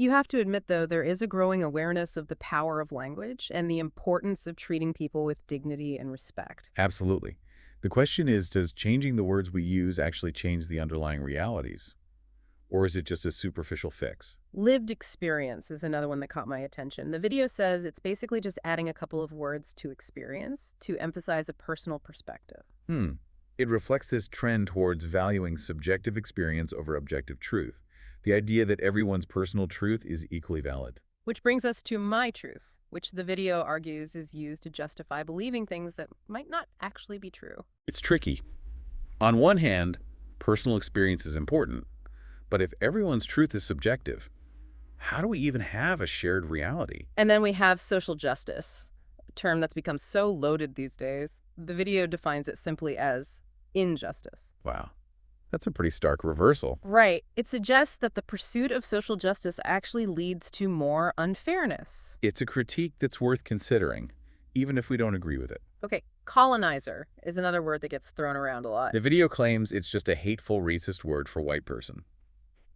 You have to admit, though, there is a growing awareness of the power of language and the importance of treating people with dignity and respect. Absolutely. The question is, does changing the words we use actually change the underlying realities? Or is it just a superficial fix? Lived experience is another one that caught my attention. The video says it's basically just adding a couple of words to experience to emphasize a personal perspective. Hmm. It reflects this trend towards valuing subjective experience over objective truth. The idea that everyone's personal truth is equally valid. Which brings us to my truth, which the video argues is used to justify believing things that might not actually be true. It's tricky. On one hand, personal experience is important, but if everyone's truth is subjective, how do we even have a shared reality? And then we have social justice, a term that's become so loaded these days. The video defines it simply as injustice. Wow, that's a pretty stark reversal. Right. It suggests that the pursuit of social justice actually leads to more unfairness. It's a critique that's worth considering, even if we don't agree with it. Okay, colonizer is another word that gets thrown around a lot. The video claims it's just a hateful, racist word for white person.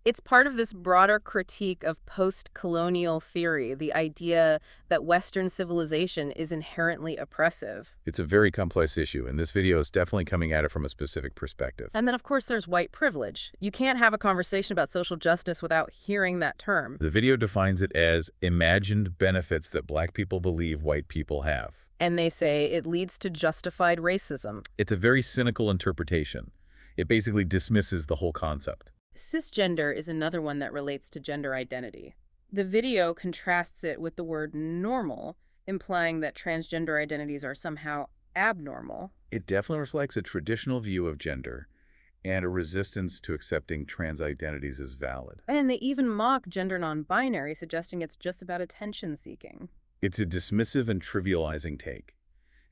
It's part of this broader critique of post-colonial theory, the idea that Western civilization is inherently oppressive. It's a very complex issue, and this video is definitely coming at it from a specific perspective. And then, of course, there's white privilege. You can't have a conversation about social justice without hearing that term. The video defines it as imagined benefits that black people believe white people have. And they say it leads to justified racism. It's a very cynical interpretation. It basically dismisses the whole concept. Cisgender is another one that relates to gender identity. The video contrasts it with the word normal, implying that transgender identities are somehow abnormal. It definitely reflects a traditional view of gender and a resistance to accepting trans identities as valid. And they even mock gender non-binary, suggesting it's just about attention-seeking. It's a dismissive and trivializing take.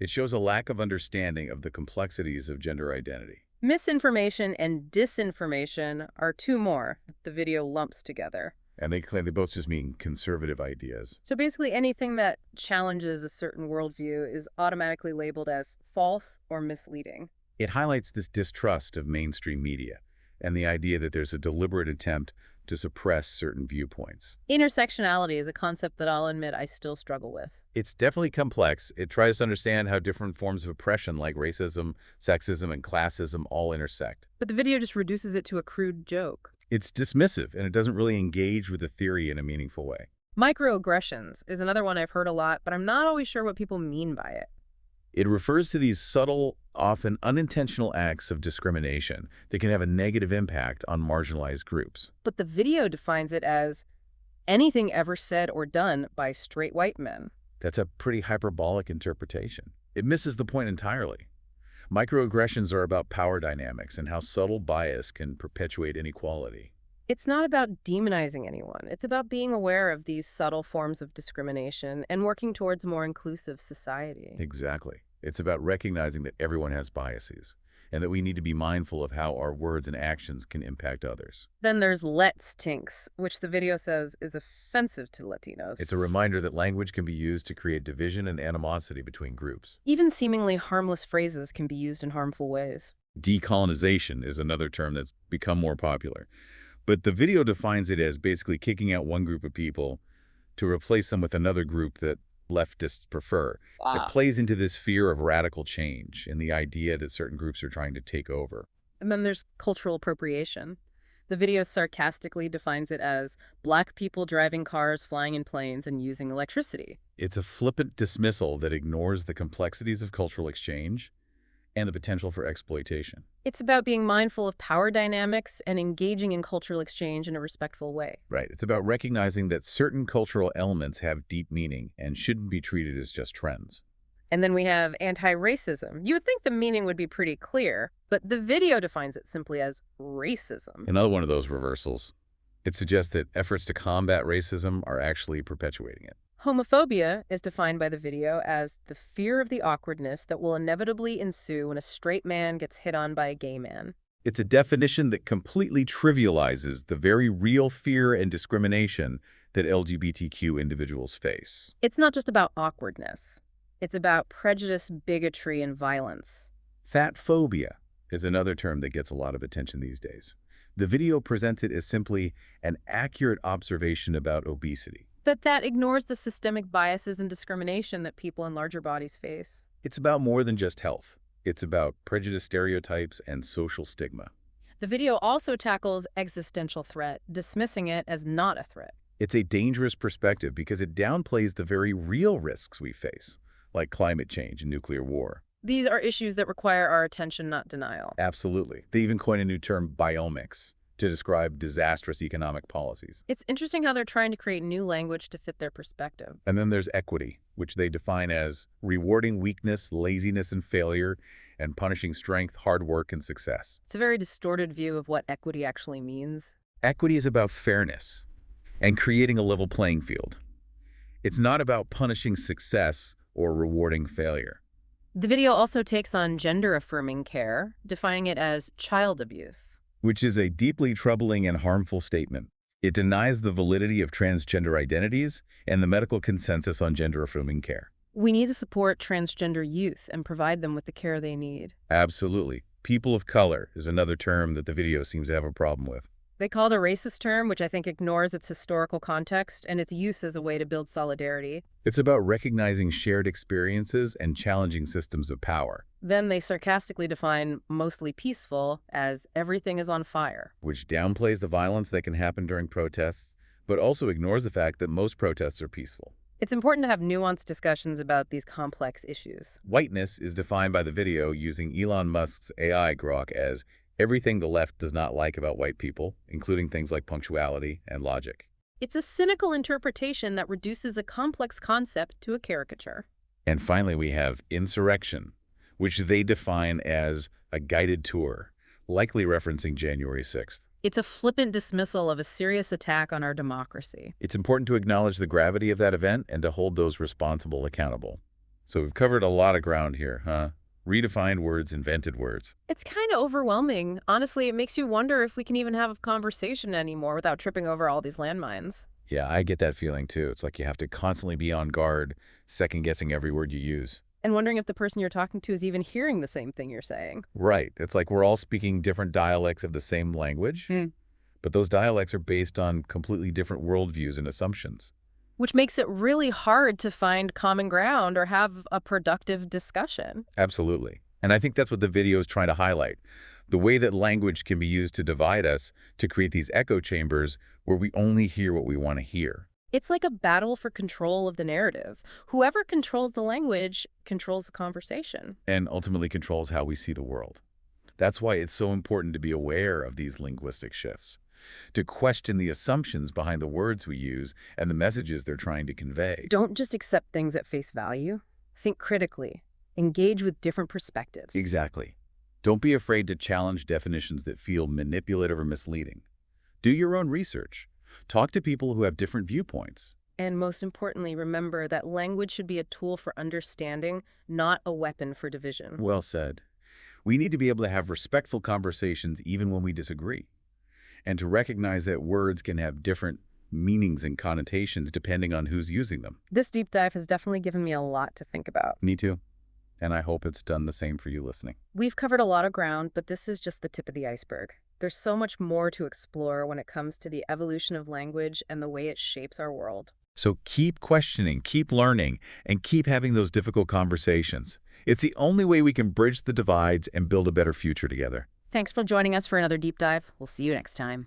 It shows a lack of understanding of the complexities of gender identity. Misinformation and disinformation are two more that the video lumps together. And they claim they both just mean conservative ideas. So basically anything that challenges a certain worldview is automatically labeled as false or misleading. It highlights this distrust of mainstream media and the idea that there's a deliberate attempt to suppress certain viewpoints. Intersectionality is a concept that I'll admit I still struggle with. It's definitely complex. It tries to understand how different forms of oppression like racism, sexism, and classism all intersect. But the video just reduces it to a crude joke. It's dismissive, and it doesn't really engage with the theory in a meaningful way. Microaggressions is another one I've heard a lot, but I'm not always sure what people mean by it. It refers to these subtle, often unintentional acts of discrimination that can have a negative impact on marginalized groups. But the video defines it as anything ever said or done by straight white men. That's a pretty hyperbolic interpretation. It misses the point entirely. Microaggressions are about power dynamics and how subtle bias can perpetuate inequality. It's not about demonizing anyone. It's about being aware of these subtle forms of discrimination and working towards a more inclusive society. Exactly. It's about recognizing that everyone has biases and that we need to be mindful of how our words and actions can impact others. Then there's let's tinks, which the video says is offensive to Latinos. It's a reminder that language can be used to create division and animosity between groups. Even seemingly harmless phrases can be used in harmful ways. Decolonization is another term that's become more popular. But the video defines it as basically kicking out one group of people to replace them with another group that leftists prefer. It plays into this fear of radical change and the idea that certain groups are trying to take over. And then there's cultural appropriation. The video sarcastically defines it as black people driving cars, flying in planes, and using electricity. It's a flippant dismissal that ignores the complexities of cultural exchange and the potential for exploitation. It's about being mindful of power dynamics and engaging in cultural exchange in a respectful way. Right. It's about recognizing that certain cultural elements have deep meaning and shouldn't be treated as just trends. And then we have anti-racism. You would think the meaning would be pretty clear, but the video defines it simply as racism. Another one of those reversals. It suggests that efforts to combat racism are actually perpetuating it. Homophobia is defined by the video as the fear of the awkwardness that will inevitably ensue when a straight man gets hit on by a gay man. It's a definition that completely trivializes the very real fear and discrimination that LGBTQ individuals face. It's not just about awkwardness. It's about prejudice, bigotry, and violence. Fat phobia is another term that gets a lot of attention these days. The video presents it as simply an accurate observation about obesity. But that ignores the systemic biases and discrimination that people in larger bodies face. It's about more than just health. It's about prejudice stereotypes and social stigma. The video also tackles existential threat, dismissing it as not a threat. It's a dangerous perspective because it downplays the very real risks we face, like climate change and nuclear war. These are issues that require our attention, not denial. Absolutely. They even coin a new term, biomics, to describe disastrous economic policies. It's interesting how they're trying to create new language to fit their perspective. And then there's equity, which they define as rewarding weakness, laziness, and failure, and punishing strength, hard work, and success. It's a very distorted view of what equity actually means. Equity is about fairness and creating a level playing field. It's not about punishing success or rewarding failure. The video also takes on gender-affirming care, defining it as child abuse. Which is a deeply troubling and harmful statement. It denies the validity of transgender identities and the medical consensus on gender-affirming care. We need to support transgender youth and provide them with the care they need. Absolutely. People of color is another term that the video seems to have a problem with. They call it a racist term, which I think ignores its historical context and its use as a way to build solidarity. It's about recognizing shared experiences and challenging systems of power. Then they sarcastically define mostly peaceful as everything is on fire. Which downplays the violence that can happen during protests, but also ignores the fact that most protests are peaceful. It's important to have nuanced discussions about these complex issues. Whiteness is defined by the video using Elon Musk's AI grok as everything the left does not like about white people, including things like punctuality and logic. It's a cynical interpretation that reduces a complex concept to a caricature. And finally, we have insurrection, which they define as a guided tour, likely referencing January 6th. It's a flippant dismissal of a serious attack on our democracy. It's important to acknowledge the gravity of that event and to hold those responsible accountable. So we've covered a lot of ground here, huh? Redefined words, invented words. It's kind of overwhelming. Honestly, it makes you wonder if we can even have a conversation anymore without tripping over all these landmines. Yeah, I get that feeling too. It's like you have to constantly be on guard, second-guessing every word you use. And wondering if the person you're talking to is even hearing the same thing you're saying. Right. It's like we're all speaking different dialects of the same language, but those dialects are based on completely different worldviews and assumptions. Which makes it really hard to find common ground or have a productive discussion. Absolutely. And I think that's what the video is trying to highlight. The way that language can be used to divide us, to create these echo chambers where we only hear what we want to hear. It's like a battle for control of the narrative. Whoever controls the language controls the conversation. And ultimately controls how we see the world. That's why it's so important to be aware of these linguistic shifts, to question the assumptions behind the words we use and the messages they're trying to convey. Don't just accept things at face value. Think critically. Engage with different perspectives. Exactly. Don't be afraid to challenge definitions that feel manipulative or misleading. Do your own research. Talk to people who have different viewpoints. And most importantly, remember that language should be a tool for understanding, not a weapon for division. Well said. We need to be able to have respectful conversations even when we disagree, and to recognize that words can have different meanings and connotations depending on who's using them. This deep dive has definitely given me a lot to think about. Me too. And I hope it's done the same for you listening. We've covered a lot of ground, but this is just the tip of the iceberg. There's so much more to explore when it comes to the evolution of language and the way it shapes our world. So keep questioning, keep learning, and keep having those difficult conversations. It's the only way we can bridge the divides and build a better future together. Thanks for joining us for another deep dive. We'll see you next time.